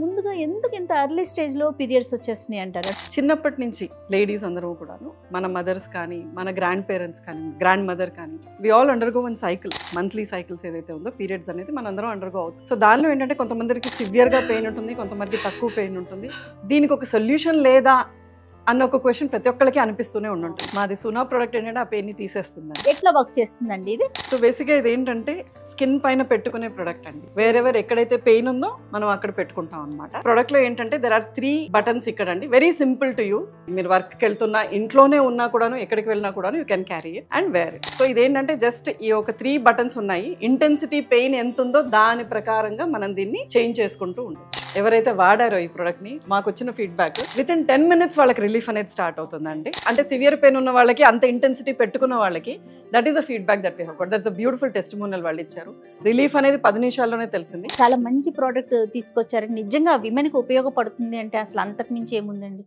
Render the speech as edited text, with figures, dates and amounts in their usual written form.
ముందుగా ఎందుకు ఇంత ఎర్లీ స్టేజ్లో పీరియడ్స్ వచ్చేస్తున్నాయి అంటారు? చిన్నప్పటి నుంచి లేడీస్ అందరూ కూడాను మన మదర్స్ కానీ మన గ్రాండ్ పేరెంట్స్ కానీ గ్రాండ్ మదర్ కానీ we all undergo one cycle, monthly cycles ఏదైతే ఉందో పీరియడ్స్ అనేది మనందరం అండర్గో అవుతుంది. సో దానిలో ఏంటంటే కొంతమందికి సివియర్గా పెయిన్ ఉంటుంది, కొంతమందికి తక్కువ పెయిన్ ఉంటుంది. దీనికి ఒక సొల్యూషన్ లేదా అన్న ఒక క్వశ్చన్ ప్రతి ఒక్కరికి అనిపిస్తూనే ఉంటుంది. మాది సునా ప్రోడక్ట్ ఏంటంటే ఆ పెయిన్ ని తీసేస్తుందండి. ఎట్లా వర్క్ చేస్తుందండి ఇది? సో బేసిక్గా ఇది ఏంటంటే స్కిన్ పైన పెట్టుకునే ప్రొడక్ట్ అండి. వేరెవర్ ఎక్కడైతే పెయిన్ ఉందో మనం అక్కడ పెట్టుకుంటాం అనమాట. ప్రొడక్ట్ లో ఏంటంటే దెర్ ఆర్ 3 బటన్స్ ఇక్కడ అండి. Very simple to use. మీరు వర్క్ కి వెళ్తున్నా, ఇంట్లోనే ఉన్నా కూడాను, ఎక్కడికి వెళ్ళినా కూడాను you can carry it and wear it. So ఇదేంటంటే జస్ట్ ఈ ఒక 3 బటన్స్ ఉన్నాయి. ఇంటెన్సిటీ పెయిన్ ఎంత ఉందో దాని ప్రకారంగా మనం దీన్ని చేంజ్ చేసుకుంటూ ఉండొచ్చు. ఎవరైతే వాడారో ఈ ప్రొడక్ట్ ని మాకు వచ్చిన ఫీడ్బ్యాక్ విత్ ఇన్ 10 minutes వాళ్ళకి రిలీఫ్ అనేది స్టార్ట్ అవుతుందండి. అంటే సివియర్ పెయిన్ ఉన్న వాళ్ళకి, అంత ఇంటెన్సిటీ పెట్టుకున్న వాళ్ళకి that is a feedback that we have got. That's a beautiful testimonial వాళ్ళు ఇచ్చారు. రిలీఫ్ అనేది 10 నిమిషాల్లోనే తెలిసింది. చాలా మంచి ప్రోడక్ట్ తీసుకొచ్చారు. నిజంగా విమెన్ కి ఉపయోగపడుతుంది అంటే అసలు అంతకు మించి ఏముందండి?